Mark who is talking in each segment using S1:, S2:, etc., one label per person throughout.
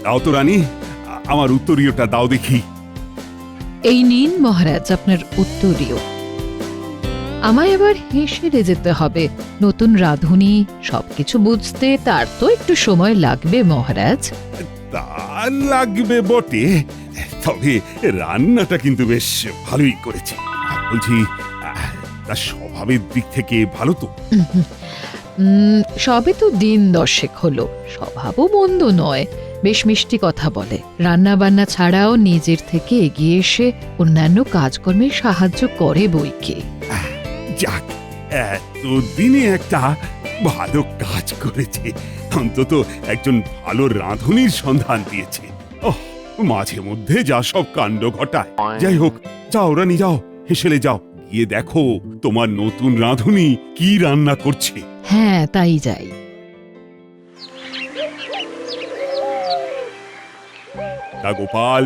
S1: দাও তো রানী, আমার উত্তরীয়টা দাও দেখি।
S2: এই নিন মহারাজ আপনার উত্তরীয়। আমায় এবার হেসেলে যেতে হবে। নতুন রাঁধুনি, সবকিছু বুঝতে তার তো একটু সময় লাগবে মহারাজ।
S1: তা লাগবে বটে, তবে রান্নাটা কিন্তু বেশ ভালোই করেছে। বলছি, তার স্বভাবের দিক থেকে ভালো তো?
S2: সবে তো দিন 10 হলো, স্বভাবও মন্দ নয়, বেশ মিষ্টি কথা বলে। রান্না বান্না ছাড়াও নিজের থেকে এগিয়ে এসে অন্যান্য কাজকর্মে সাহায্য করে বইকে।
S1: যাক, এতদিনে একটা ভালো কাজ করেছে, অন্তত একজন ভালো রাঁধুনির সন্ধান দিয়েছে। ওহ, মাঝে মধ্যে যা সব কাণ্ড ঘটায়। যাই হোক, যাও রানী, যাও, হেসেলে যাও, গিয়ে দেখো তোমার নতুন রাঁধুনি কি রান্না করছে।
S2: হ্যাঁ, তাই যাই।
S1: তা গোপাল,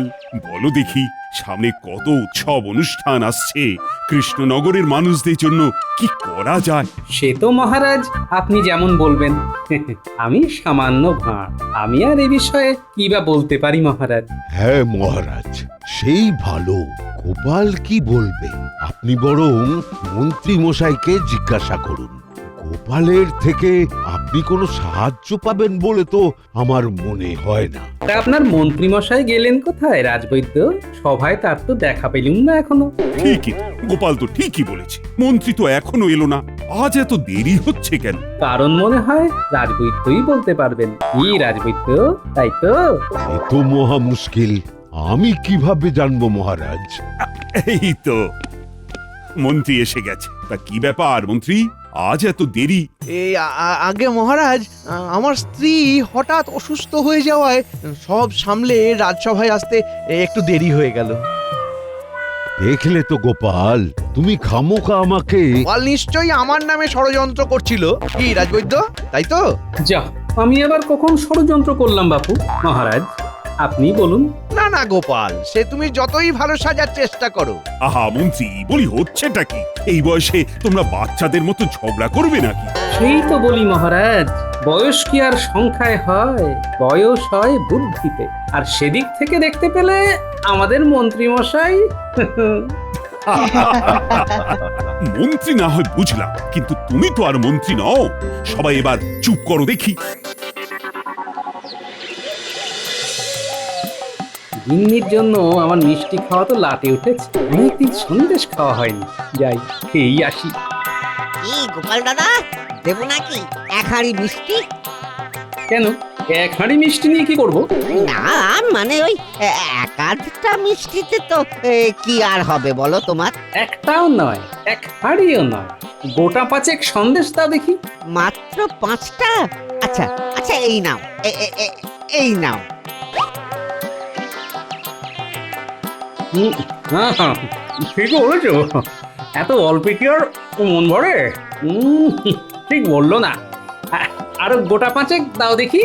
S1: বলো দেখি, সামনে কত উৎসব অনুষ্ঠান আসছে, কৃষ্ণনগরের মানুষদের জন্য কি করা যায়?
S3: সে তো মহারাজ আপনি যেমন বলবেন। আমি সামান্য ভাঁড়, আমি আর এ বিষয়ে কি বা বলতে পারি মহারাজ।
S4: হ্যাঁ মহারাজ, সেই ভালো। গোপাল কি বলবে? আপনি বরং মন্ত্রী মশাইকে জিজ্ঞাসা করুন। গোপালের থেকে আপনি কোনো সাহায্য পাবেন বলে তো আমার মনে হয় না।
S3: তা আপনার মন্ত্রী মশাই গেলেন কোথায় রাজবৈদ্য? সভায় তার তো দেখা পেলুম না এখনো।
S1: ঠিকই, গোপাল তো ঠিকই বলেছে, মন্ত্রী তো এখনো এলো না। আজ এত দেরি হচ্ছে কেন?
S3: কারণ মনে হয় রাজবৈদ্যই বলতে পারবেন। কি রাজবৈদ্য, তাই তো?
S4: এ তো মহা মুশকিল, আমি কিভাবে জানবো মহারাজ?
S1: এই তো মন্ত্রী এসে গেছে। তা কি ব্যাপার মন্ত্রী, আজ এত দেরি?
S5: এই আগে মহারাজ, আমার স্ত্রী হঠাৎ অসুস্থ হয়ে যাওয়ায় সব সামলে রাজসভায় আসতে একটু দেরি হয়ে গেল।
S4: দেখলে তো গোপাল, তুমি খামোখা আমাকে।
S5: গোপাল নিশ্চয়ই আমার নামে ষড়যন্ত্র করছিল, কি রাজবৈদ্য, তাই তো?
S3: যা, আমি আবার কখন ষড়যন্ত্র করলাম বাপু? মহারাজ আপনি বলুন।
S5: না না গোপাল, সে তুমি যতই ভালো সাজার চেষ্টা করো।
S1: আহা মন্ত্রী, বলি হচ্ছেটা কি? এই বয়সে তোমরা বাচ্চাদের মতো ঝগড়া করবে নাকি?
S3: সেই তো বলি মহারাজ, বয়স কি আর সংখ্যায় হয়? বয়স হয় বুদ্ধিতে। আর সেদিক থেকে দেখতে পেলে আমাদের মন্ত্রী মশাই
S1: মন্ত্রী না হয় বুঝলাম, কিন্তু তুমি তো আর মন্ত্রী নও। সবাই এবার চুপ করো দেখি।
S3: গিন্নির জন্য আমার মিষ্টি খাওয়া তো লাটে উঠেছে। অনেকদিন সন্দেশ খাওয়া হয়নি। যাই, খেয়েই আসি।
S6: কি গোপাল দাদা, দেবো নাকি এক হাঁড়ি মিষ্টি?
S3: কেন, এক হাঁড়ি মিষ্টি নিয়ে কি করব?
S6: না মানে ওই এক আধটা মিষ্টিতে তো কি আর হবে বলো তোমার?
S3: একটাও নয়, এক হাঁড়িও নয়, গোটা 5 সন্দেশ দাও দেখি।
S6: মাত্র 5টা? আচ্ছা আচ্ছা, এই নাও, এই নাও।
S3: হ্যাঁ, ঠিক বলেছো। এত অল্প কি আর মন ভরে? ঠিক বললো না। আরো গোটা 5 দাও দেখি।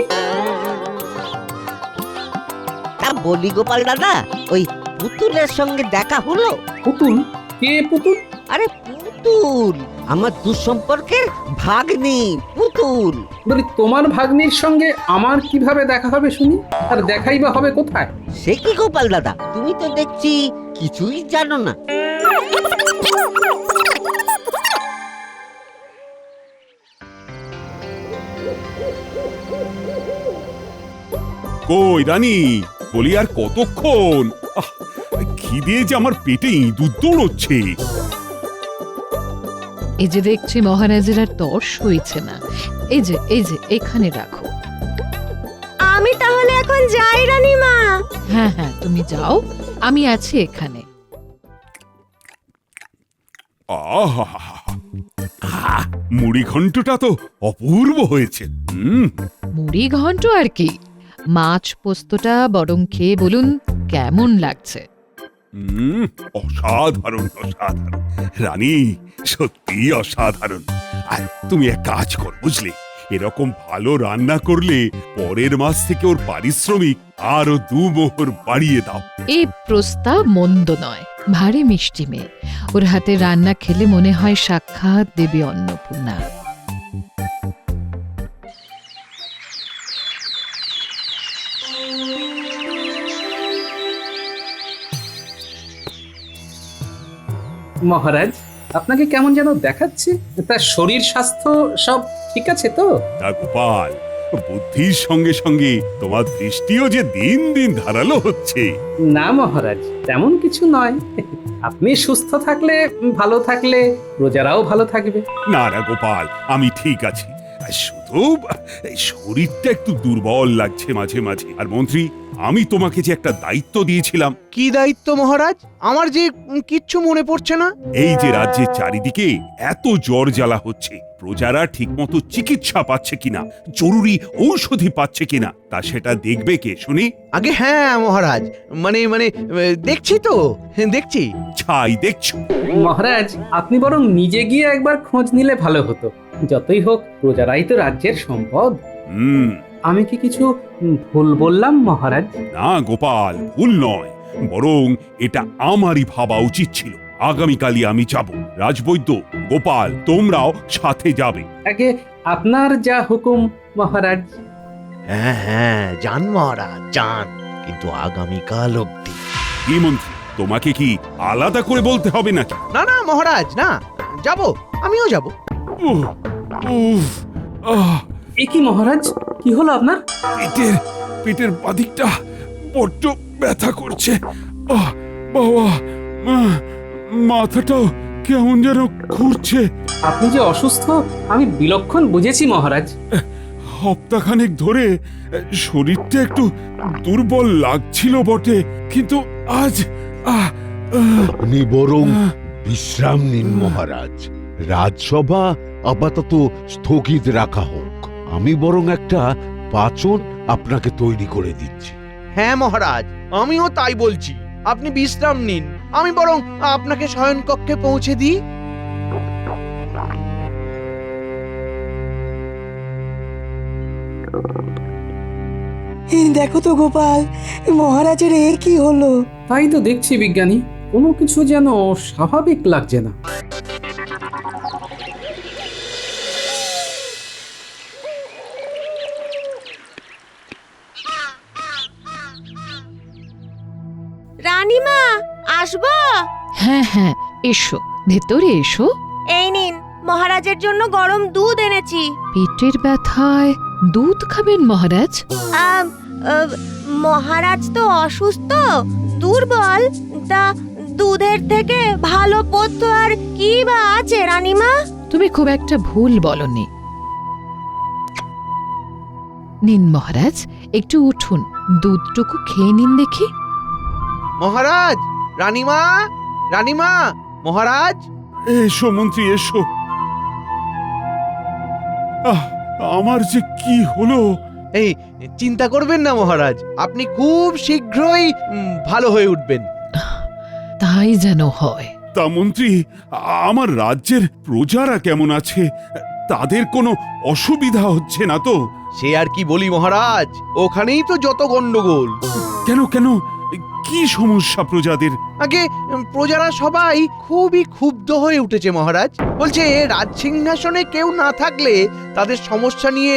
S6: তা বলি গোপাল দাদা, ওই পুতুলের সঙ্গে দেখা হলো?
S3: পুতুল? কে পুতুল?
S6: আরে পুতুল, আমার দুঃসম্পর্কের ভাগ্নি পুতুল।
S3: বলি তোমার ভাগ্নির সঙ্গে আমার কিভাবে দেখা হবে শুনি? আর দেখাই বা হবে কোথায়?
S6: সে কি গোপাল দাদা, তুমি তো দেখছি কিছুই জানো না।
S1: কই রানী, বলি আর কতক্ষণ? খিদে যে আমার পেটে ইঁদুর দৌড়চ্ছে।
S2: এই যে দেখছি মহারাজের আর তর্স হয়েছে না। এই যে এখানে রাখো।
S7: আমি তাহলে এখন যাই রানীমা।
S2: হ্যাঁ হ্যাঁ, তুমি যাও, আমি আছি এখানে।
S1: মুড়ি ঘন্টটা তো অপূর্ব হয়েছে।
S2: মুড়ি ঘন্ট আর কি, মাছ পোস্তটা বরং খেয়ে বলুন কেমন লাগছে।
S1: অসাধারণ অসাধারণ রানী, সত্যি অসাধারণ। আর তুমি এক কাজ কর বুঝলে, এরকম ভালো রান্না করলে পরের মাস থেকে ওর পারিশ্রমিক আরো 2 মোহর বাড়িয়ে দাও।
S2: এই প্রস্তাব মন্দ নয়, ভারী মিষ্টি মেয়ে, ওর হাতে রান্না খেলে মনে হয় সাক্ষাৎ দেবী অন্নপূর্ণা।
S3: মহারাজ, আপনাকে কেমন যেন দেখাচ্ছে। তার শরীর স্বাস্থ্য সব ঠিক আছে তো?
S1: তা গোপাল, বুদ্ধির সঙ্গে সঙ্গে তোমার দৃষ্টিও যে দিন দিন ধারালো হচ্ছে।
S3: না মহারাজ, তেমন কিছু নয়। আপনি সুস্থ থাকলে, ভালো থাকলে প্রজারাও ভালো থাকবে।
S1: না না গোপাল, আমি ঠিক আছি। শুধু এই শরীরটা একটু দুর্বল লাগছে মাঝে মাঝে। আর মন্ত্রী, আমি তোমাকে যে একটা দায়িত্ব দিয়েছিলাম।
S5: কি দায়িত্ব মহারাজ? আমার যে কিচ্ছু মনে পড়ছে না।
S1: এই যে রাজ্যের চারিদিকে এত জ্বর জ্বালা হচ্ছে, প্রজারা ঠিকমতো চিকিৎসা পাচ্ছে কিনা, জরুরি ঔষধি পাচ্ছে কিনা, তা সেটা দেখবে কে শুনি?
S5: আগে হ্যাঁ মহারাজ, মানে মানে দেখছি তো, দেখছি।
S1: ছাই দেখছো?
S3: মহারাজ, আপনি বরং নিজে গিয়ে একবার খোঁজ নিলে ভালো হতো। যতই হোক প্রজারাই তো রাজ্যের সম্পদ।
S1: হুম।
S3: আমি কি কিছু ভুল বললাম মহারাজ?
S1: না গোপাল, ভুল নয়, বরং এটা আমারই ভাবা উচিত ছিল। আগামীকালই আমি যাব। রাজবৈদ্য, গোপাল, তোমরাও সাথে যাবে।
S3: আগে আপনার যা হুকুম মহারাজ।
S5: হ্যাঁ হ্যাঁ, যান মহারাজ যান, কিন্তু আগামীকাল অব্দি।
S1: কি মন্ত্রী, তোমাকে কি আলাদা করে বলতে হবে নাকি?
S5: না না মহারাজ, না, যাব, আমিও যাব।
S1: উফ, উফ, আহ,
S3: এ কি মহারাজ, কি হলো আপনার?
S1: পেটের বাদিকটা বড্ড ব্যথা করছে। আহ, বাবা, মাথাটাও কেমন যেন ঘুরছে।
S3: আপনি যে অসুস্থ আমি বিলক্ষণ বুঝেছি মহারাজ।
S1: সপ্তাহখানেক ধরে শরীরটা একটু দুর্বল লাগছিল বটে, কিন্তু আজ
S4: আপনি বরং বিশ্রাম নিন মহারাজ। রাজসভা আপাতত স্থগিত রাখা হোক। আমি বরং একটা পাচন আপনাকে তৈরি করে দিচ্ছি।
S5: হ্যাঁ মহারাজ, আমিও তাই বলছি। আপনি বিশ্রাম নিন, আমি বরং আপনাকে শয়নকক্ষে পৌঁছে দিই।
S8: দেখো তো গোপাল, মহারাজের এ কি হলো?
S3: তাই তো দেখছি বিজ্ঞানী, কোনো কিছু যেন স্বাভাবিক লাগছে না।
S7: রানীমা, আসবো?
S2: হ্যাঁ হ্যাঁ, এসো, ভেতরে এসো।
S7: এই নিন, মহারাজের জন্য গরম দুধ এনেছি।
S2: পেটের ব্যথায় দুধ খাবেন মহারাজ?
S7: আম, মহারাজ তো অসুস্থ, দুর্বল, তা দুধের থেকে ভালো পথ্য আর কি বা আছে রানীমা?
S2: তুমি খুব একটা ভুল বলনি। নিন মহারাজ, একটু উঠুন, দুধটুকু খেয়ে নিন দেখি।
S5: মহারাজ, রানীমা, রানীমা, মহারাজ।
S1: এসো মন্ত্রী, এসো। আমার যে কি হলো!
S5: এই, চিন্তা করবেন না মহারাজ, আপনি খুব শীঘ্রই ভালো হয়ে উঠবেন।
S2: তাই যেন হয়।
S1: তা মন্ত্রী, আমার রাজ্যের প্রজারা কেমন আছে? তাদের কোনো অসুবিধা হচ্ছে না তো?
S5: সে আর কি বলি মহারাজ, ওখানেই তো যত গন্ডগোল।
S1: কেন কেন, কি সমস্যা প্রজাদের?
S5: আগে প্রজারা সবাই খুবই ক্ষুব্ধ হয়ে উঠেছে মহারাজ। বলছে রাজ সিংহাসনে কেউ না থাকলে তাদের সমস্যা নিয়ে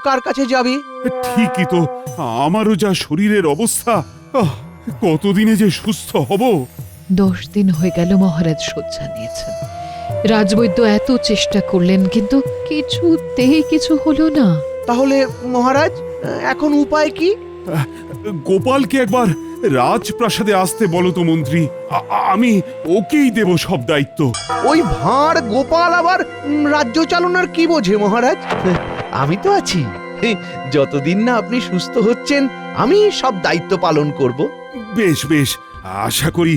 S5: কার কাছে যাবে।
S1: ঠিকই তো, আমারও যা শরীরের অবস্থা, কতদিনে যে সুস্থ হব।
S2: 10 দিন হয়ে গেল মহারাজ শয্যা নিয়েছেন। রাজবৈদ্য এত চেষ্টা করলেন, কিন্তু কিছুতেই কিছু হলো না।
S5: তাহলে মহারাজ, এখন উপায় কি?
S1: গোপালকে একবার রাজপ্রাসাদে আসতে বলো তো মন্ত্রী। আমি ওকেই দেব সব দায়িত্ব।
S5: ওই ভাঁড় গোপাল আবার রাজ্য চালনার কি বোঝে মহারাজ? আমি তো আছি। যতদিন না আপনি সুস্থ হচ্ছেন, আমি সব দায়িত্ব পালন করব।
S1: বেশ বেশ, আশা করি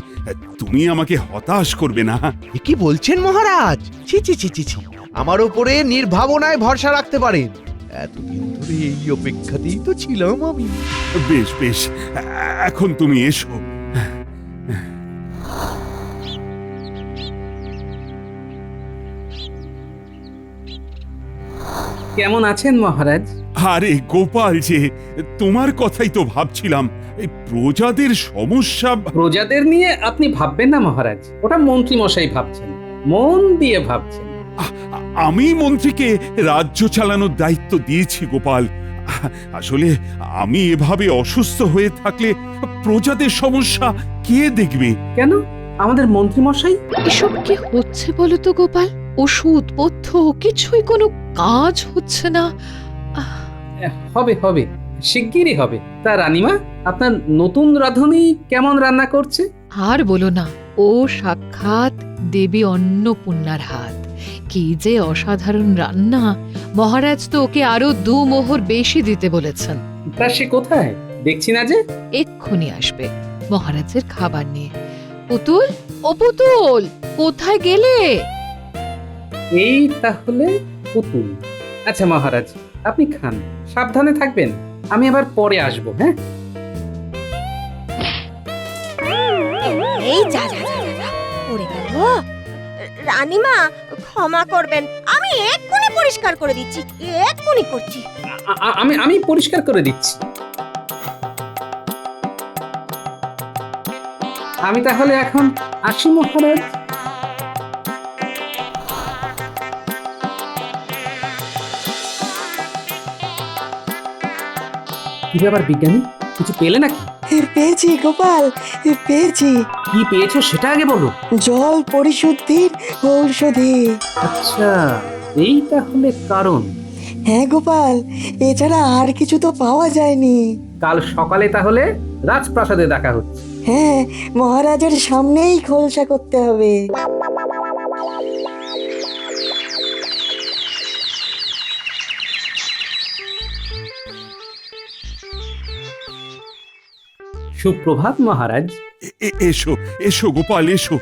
S1: তুমি আমাকে হতাশ করবে না।
S5: এ কি বলছেন মহারাজ? ছি ছি ছি ছি ছি, আমার ওপরে নির্ভাবনায় ভরসা রাখতে পারেন। এতদিন ধরে এই অপেক্ষাতেই তো ছিলাম আমি।
S1: বেশ বেশ, এখন তুমি এসো।
S3: কেমন আছেন মহারাজ?
S1: আরে গোপাল যে, তোমার কথাই তো ভাবছিলাম। এই প্রজাদের সমস্যা।
S3: প্রজাদের নিয়ে আপনি ভাববেন না মহারাজ, ওটা মন্ত্রী মশাই ভাবছেন, মন দিয়ে ভাবছেন।
S1: আমি মন্ত্রীকে রাজ্য চালানোর দায়িত্ব দিয়েছি গোপাল। আসলে আমি এভাবে অসুস্থ হয়ে থাকলে প্রজাদের সমস্যা কে দেখবে?
S3: কেন আমাদের মন্ত্রীমশাই?
S2: এসব কি হচ্ছে বলো তো গোপাল? ওষুধ পথ্য কিছুই কোনো কাজ হচ্ছে না।
S3: হবে হবে, শিগগিরই হবে। তা রানীমা, আপনার নতুন রাঁধুনি কেমন রান্না করছে?
S2: আর বলো না, ও সাক্ষাৎ দেবী অন্নপূর্ণার হাত। কি যে অসাধারণ রান্না! মহারাজ তো ওকে আরো 2 মোহর বেশি দিতে বলেছেন।
S3: তা সে কোথায়? দেখছি না যে।
S2: এক্ষুনি আসবে মহারাজের খাবার নিয়ে। পুতুল, ও পুতুল, কোথায় গেলে?
S3: এই তাহলে পুতুল। আচ্ছা মহারাজ, আপনি খান, সাবধানে থাকবেন। আমি আবার পরে আসবো। হ্যাঁ,
S7: এই যা যা যা যা, যা পড়ে গেল। রানীমা ক্ষমা করবেন, আমি এক্ষুনি পরিষ্কার করে দিচ্ছি, এক্ষুনি করছি।
S3: আমি পরিষ্কার করে দিচ্ছি। আমি তাহলে এখন আসি মহারাজ। কি ব্যাপার বিজ্ঞানী, কিছু পেলে নাকি?
S8: পেয়েছি গোপাল, পেয়েছি।
S3: কি পেয়েছো সেটা আগে বলো।
S8: জল পরিশুদ্ধির ঔষধি।
S3: আচ্ছা, এই তাহলে কারণ।
S8: হ্যাঁ গোপাল, এছাড়া আর কিছু তো পাওয়া যায়নি।
S3: কাল সকালে তাহলে রাজপ্রাসাদে দেখা হচ্ছে।
S8: হ্যাঁ, মহারাজের সামনেই খোলসা করতে হবে।
S3: সুপ্রভাত মহারাজ।
S1: এসো এসো গোপাল, এসো।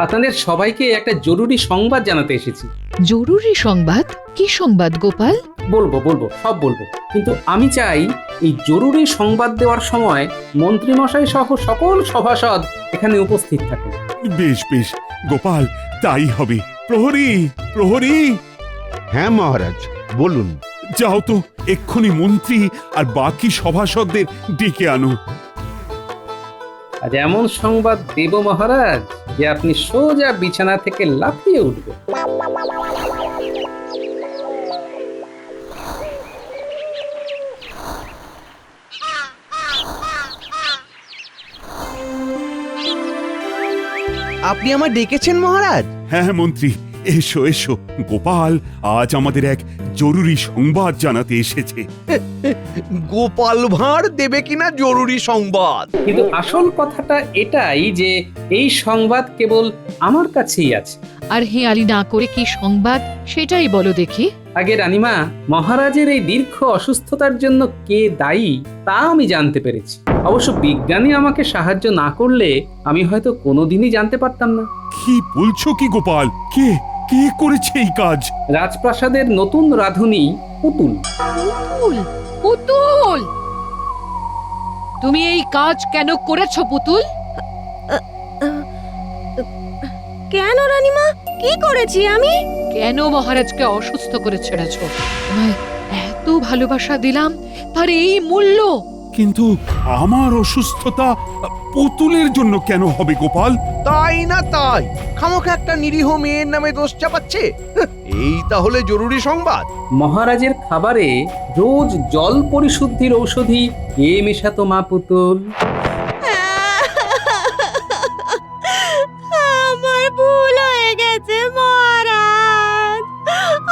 S3: আপনাদের সবাইকে একটা জরুরি সংবাদ জানাতে এসেছি।
S2: জরুরি সংবাদ? কি সংবাদ গোপাল?
S3: বলবো বলবো, সব বলবো, কিন্তু আমি চাই এই জরুরি সংবাদ দেওয়ার সময় মন্ত্রীমশাই সহ সকল সভাসদ এখানে উপস্থিত থাকুন।
S1: বেশ বেশ গোপাল, তাই হবে। প্রহরী, প্রহরী,
S4: হ্যাঁ মহারাজ, বলুন।
S1: যাও তো এক্ষুনি মন্ত্রী আর বাকি সভাসদদের ডেকে আনো।
S3: আজ এমন সংবাদ দেব মহারাজ যে আপনি সোজা বিছানা থেকে লাফিয়ে উঠবেন।
S5: আপনি আমার ডেকেছেন মহারাজ?
S1: হ্যাঁ হ্যাঁ মন্ত্রী, এসো এসো। গোপাল আজ আমাদের এক জরুরি সংবাদ জানাতে এসেছে।
S5: গোপাল ভাঁড় দেবে কিনা জরুরি সংবাদ?
S3: কিন্তু আসল কথাটা এটাই যে এই সংবাদ কেবল আমার কাছেই আছে।
S2: আর হেঁয়ালি না করে কি সংবাদ সেটাই বলো দেখি।
S3: আগে রানীমা, মহারাজের এই দীর্ঘ অসুস্থতার জন্য কে দায়ী তা আমি জানতে পেরেছি। অবশ্য বিজ্ঞানী আমাকে সাহায্য না করলে আমি হয়তো কোনোদিনই জানতে পারতাম না।
S1: কি বলছো কি গোপাল? কে কে করেছে এই কাজ?
S3: রাজপ্রাসাদের নতুন রাঁধুনি পুতুল।
S2: পুতুল, পুতুল, তুমি এই কাজ কেন করেছো পুতুল?
S7: কেন রানীমা, কি করেছি আমি?
S2: কেন মহারাজকে অসুস্থ করে ছেড়েছো? তোমায় এত ভালোবাসা দিলাম, তার এই মূল্য?
S1: কিন্তু আমার অসুস্থতা পুতুলের জন্য কেন হবে গোপাল?
S5: তাই না তাই, খামোখা একটা নিরীহ মেয়ের নামে দোষ চাপাচ্ছে। এই তাহলে জরুরি সংবাদ?
S3: মহারাজের খাবারে রোজ জল পরিশুদ্ধির ঔষধি কে মেশাতো মা পুতুল?
S7: আমার ভুল হয়ে গেছে মহারাজ,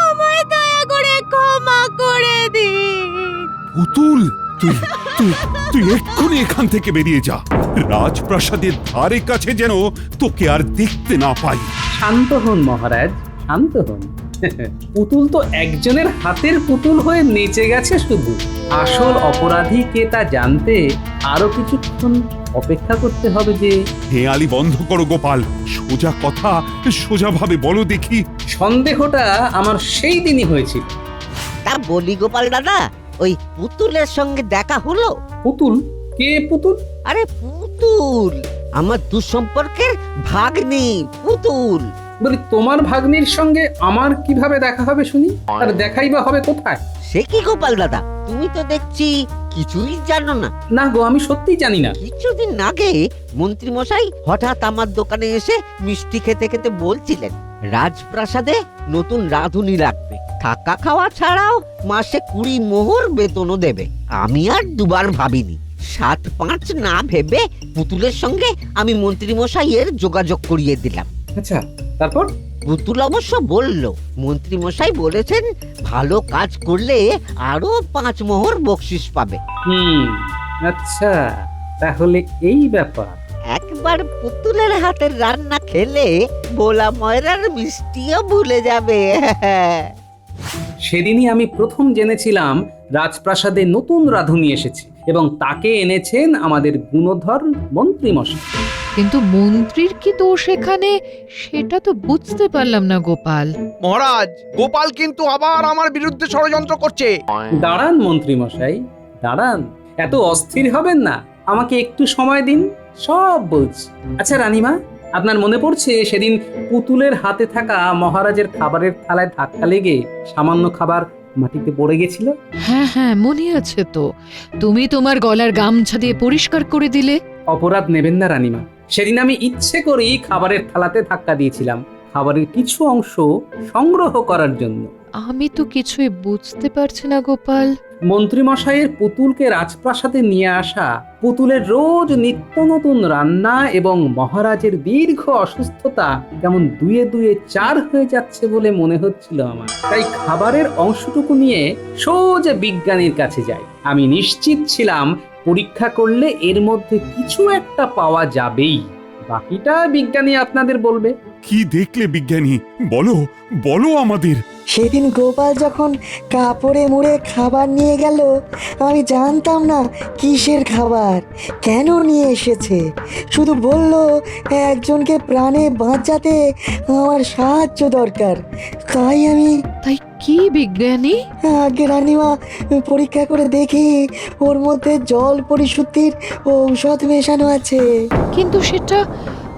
S7: আমায় দয়া করে ক্ষমা করে দিন।
S1: পুতুল, তুই তুই তুই এক্ষুনি এখান থেকে বেরিয়ে যা। রাজপ্রাসাদের ধারে কাছে যেন তোকে আর দেখতে না পাই।
S3: শান্ত হন মহারাজ, শান্ত হন। পুতুল তো একজনের হাতের পুতুল হয়ে নেচে গেছে শুধু। আসল অপরাধী কে তা জানতে আরো কিছুক্ষণ অপেক্ষা করতে হবে যে।
S1: হেয়ালি বন্ধ করো গোপাল, সোজা কথা সোজাভাবে বলো দেখি।
S3: সন্দেহটা আমার সেই দিনই হয়েছিল।
S6: তা বলি গোপাল দাদা, ওই পুতুলের সঙ্গে দেখা হলো?
S3: পুতুল? কে পুতুল?
S6: আরে পুতুল, আমার দুঃসম্পর্কের ভাগ্নি পুতুল।
S3: বলি, তোমার ভাগ্নির সঙ্গে আমার কিভাবে দেখা হবে শুনি? আর দেখাই বা হবে কোথায়?
S6: সে কি গোপাল দাদা, তুমি তো দেখছি কিছুই জানো না?
S3: না গো, আমি সত্যিই জানি না।
S6: কিছুদিন আগে মন্ত্রী মশাই হঠাৎ আমার দোকানে এসে মিষ্টি খেতে খেতে বলছিলেন রাজপ্রাসাদে নতুন রাঁধুনি লাগবে, থাকা খাওয়া ছাড়াও মাসে 20 মোহর বেতনও দেবে। আমি আর দুবার ভাবিনি, 7-5 না ভেবে পুতুলের সঙ্গে আমি মন্ত্রী মশাইয়ের যোগাযোগ করিয়ে দিলাম।
S3: আচ্ছা, তারপর?
S6: পুতুল অবশ্য বলল মন্ত্রী মশাই বলেছেন ভালো কাজ করলে আরো 5 মোহর বকশিস পাবে।
S3: আচ্ছা, তাহলে এই ব্যাপার।
S6: একবার পুতুলের হাতের রান্না খেলে ভোলা ময়রার মিষ্টিও ভুলে যাবে।
S3: সেদিনই আমি প্রথম জেনেছিলাম রাজপ্রাসাদে নতুন রাঁধুনি এসেছে এবং তাকে এনেছেন আমাদের গুণধর মন্ত্রী মশাই।
S2: কিন্তু মন্ত্রীর কি দোষ এখানে, সেটা তো বুঝতে পারলাম না গোপাল।
S5: মহারাজ, গোপাল কিন্তু আবার আমার বিরুদ্ধে ষড়যন্ত্র করছে।
S3: দাঁড়ান মন্ত্রী মশাই, দাঁড়ান, এত অস্থির হবেন না, আমাকে একটু সময় দিন, সব বলছি। আচ্ছা রানীমা, আপনার মনে পড়ছে সেদিন পুতুলের হাতে থাকা মহারাজের খাবারের থালায় ধাক্কা লেগে সামান্য খাবার মাটিতে পড়ে গেছিল?
S2: হ্যাঁ হ্যাঁ, মনে আছে তো। তুমি তোমার গলার গামছা দিয়ে পরিষ্কার করে দিলে।
S3: অপরাধ নেবেন না রানীমা, সেদিন আমি ইচ্ছে করেই খাবারের থালাতে ধাক্কা দিয়েছিলাম, খাবারের কিছু অংশ সংগ্রহ করার জন্য।
S2: আমি তো কিছুই বুঝতে পারছি না গোপাল।
S3: মন্ত্রী মশাইয়ের পুতুলকে রাজপ্রাসাদে নিয়ে আসা, পুতুলের রোজ নিত্য নতুন রান্না এবং মহারাজের দীর্ঘ অসুস্থতা কেমন 2-2 4 হয়ে যাচ্ছে বলে মনে হচ্ছিল আমার। তাই খাবারের অংশটুকু নিয়ে সোজা বিজ্ঞানীর কাছে যাই। আমি নিশ্চিত ছিলাম পরীক্ষা করলে এর মধ্যে কিছু একটা পাওয়া যাবেই, বাকিটা বিজ্ঞানী আপনাদের বলবে।
S1: কি দেখলে বিজ্ঞানী? বলো বলো আমাদের।
S8: সেদিন গোপাল যখন কাপড়ে মুড়ে খাবার নিয়ে গেল, আমি জানতাম না কিসের খাবার, কেন নিয়ে এসেছে। শুধু বলল একজনকে প্রাণে বাঁচাতে আমার সাহায্য দরকার। তাই আমি
S2: তাই কি বিজ্ঞানী?
S8: আগে রানীমা, পরীক্ষা করে দেখি ওর মধ্যে জল পরিশুদ্ধির ঔষধ মেশানো আছে।
S2: কিন্তু সেটা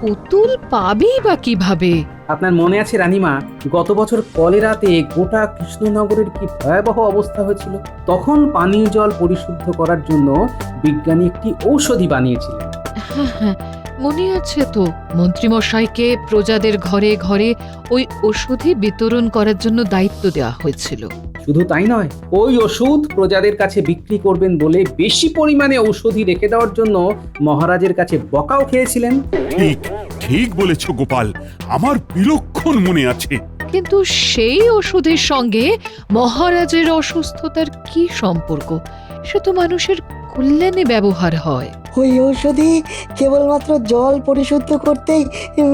S2: পুতুল পাবেই বা কিভাবে?
S3: আপনার মনে আছে রানীমা, গত বছর কলেরাতে গোটা কৃষ্ণনগরের কি ভয়াবহ অবস্থা হয়েছিল? তখন পানীয় জল পরিশুদ্ধ করার জন্য বিজ্ঞানী একটি ঔষধি বানিয়েছিলেন।
S2: হ্যাঁ হ্যাঁ, মনে আছে তো। মন্ত্রীমশাইকে প্রজাদের ঘরে ঘরে ওই ওষুধই বিতরণ করার জন্য দায়িত্ব দেওয়া হয়েছিল।
S3: শুধু তাই নয়, ওই ওষুধ প্রজাদের কাছে বিক্রি করবেন বলে বেশি পরিমাণে ঔষধি রেখে দেওয়ার জন্য মহারাজের কাছে বকাও খেয়েছিলেন।
S1: ঠিক ঠিক বলেছ গোপাল, আমার বিলক্ষণ মনে আছে।
S2: কিন্তু সেই ওষুধের সঙ্গে মহারাজের অসুস্থতার কি সম্পর্ক? সে তো মানুষের কল্যাণে ব্যবহার হয়।
S8: ওই ঔষধি কেবলমাত্র জল পরিশুদ্ধ করতেই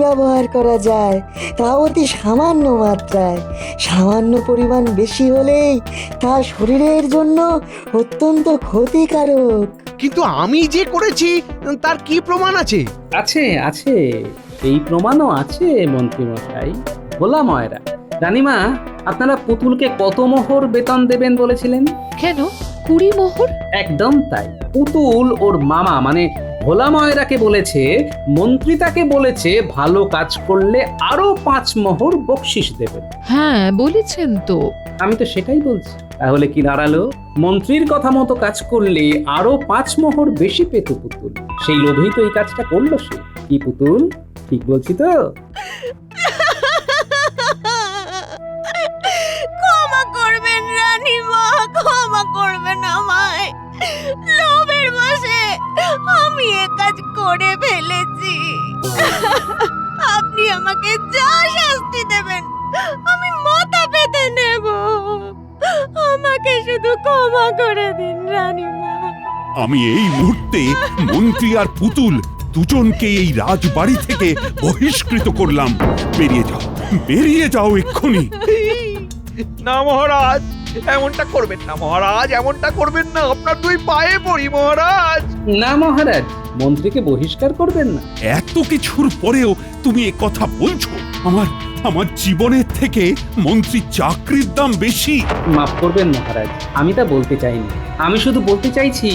S8: ব্যবহার করা যায়, তা অতি সামান্য মাত্রায়। সামান্য পরিমাণ বেশি হলেই তা শরীরের জন্য অত্যন্ত ক্ষতিকারক।
S5: কিন্তু আমি যে করেছি তার কি প্রমাণ আছে?
S3: আছে আছে, এই প্রমাণও আছে মন্ত্রী মশাই। ভোলা ময়রা, রানীমা, আপনারা পুতুলকে কত মোহর বেতন দেবেন বলেছিলেন?
S2: কেন 20 মোহর?
S3: একদম তাই। পুতুল ওর মামা মানে ভোলা ময়রাকে বলেছে মন্ত্রী তাকে বলেছে ভালো কাজ করলে আরো 5 মোহর বকশিস দেবেন।
S2: হ্যাঁ বলেছেন তো।
S3: আমি তো সেটাই বলছি। তাহলে কি দাঁড়ালো? মন্ত্রীর কথা মতো কাজ করলে আরো 5 মোহর বেশি পেত পুতুল। সেই লোভেই তো এই কাজটা করলো সে। কি পুতুল, ঠিক বলছি তো?
S7: ক্ষমা করবেন রানীমা, ক্ষমা করবেন আমায়। লোভের বশে আমি এ কাজ করে ফেলেছি। আপনি আমাকে যা শাস্তি দেবেন আমি মাথা পেতে নেব। আমাকে শুধু ক্ষমা করে দিন রানীমা।
S1: আমি এই মুহূর্তে মন্ত্রী আর পুতুল দুজনকে এই রাজবাড়ি থেকে বহিষ্কৃত করলাম। বেরিয়ে যাও, বেরিয়ে যাও এক্ষুনি।
S5: না মহারাজ, এমনটা করবেন না মহারাজ, এমনটা করবেন না। আপনার 2 পায়ে পড়ি মহারাজ।
S3: না মহারাজ, মন্ত্রীকে বহিষ্কার করবেন না।
S1: এত কিছুর পরেও তুমি এ কথা বলছো? আমার আমার জীবনের থেকে মন্ত্রী চাকরির দাম বেশি।
S3: মাফ করবেন মহারাজ, আমি তা বলতে চাইনি। আমি শুধু বলতে চাইছি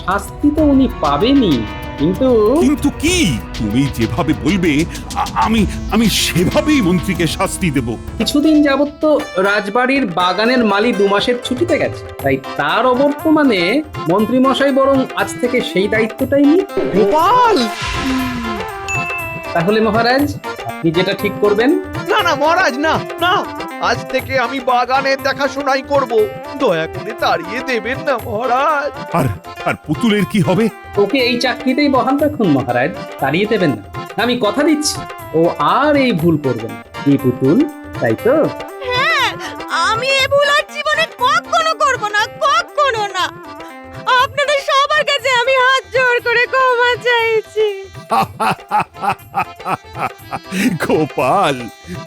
S3: শাস্তি তো উনি পাবেনই, কিন্তু
S1: কিন্তু কি? তুমি যেভাবে বলবে আমি সেভাবেই মন্ত্রীকে শাস্তি দেব।
S3: কিছুদিন যাবত তো রাজবাড়ির বাগানের মালি 2 মাসের ছুটিতে গেছে, তাই তার অবর্তমানে মন্ত্রী মশাই বরং আজ থেকে সেই দায়িত্বটাই নিন।
S5: গোপাল!
S3: তাহলে মহারাজ আপনি যেটা ঠিক করবেন।
S5: না না মহারাজ, না না, আজ থেকে আমি বাগানের দেখাশোনাই করব। দয়া করে তাড়িয়ে দেবেন না মহারাজ।
S1: আর আর পুতুলের কি হবে?
S3: ওকে এই চাকরিতেই বহাল রাখুন মহারাজ, তাড়িয়ে দেবেন না। আমি কথা দিচ্ছি ও আর এই ভুল করবে না। কি পুতুল, তাই তো?
S7: হ্যাঁ, আমি এ ভুল আর জীবনে কখনো করব না, কখনো না। আপনাদের সবার কাছে আমি হাত জোড় করে ক্ষমা চাইছি।
S1: গোপাল,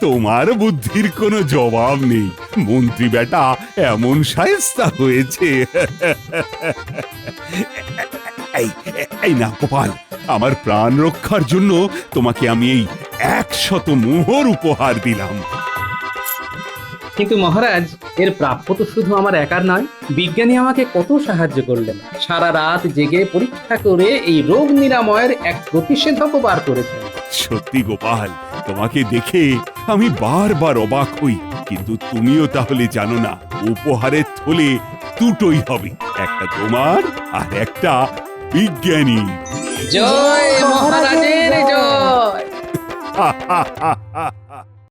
S1: তোমার বুদ্ধির কোনো জবাব নেই। মন্ত্রী বেটা এমন শায়েস্তা হয়েছে। এই না গোপাল, আমার প্রাণ রক্ষার জন্য তোমাকে আমি এই 100 মোহর উপহার দিলাম।
S3: কিন্তু মহারাজ, এর প্রাপ্য তো শুধু আমার একার নয়। বিজ্ঞানী আমাকে কত সাহায্য করলেন, সারা রাত জেগে পরীক্ষা করে এই রোগ নিরাময়ের এক প্রতিষেধকও বার করেছেন।
S1: সত্যি গোপাল, তোমাকে দেখে আমি বারবার অবাক হই। কিন্তু তুমিও তাহলে জানো না, উপহারের থলে দুটোই হবে, একটা তোমার আর একটা বিজ্ঞানী।
S3: জয় মহারাজের জয়।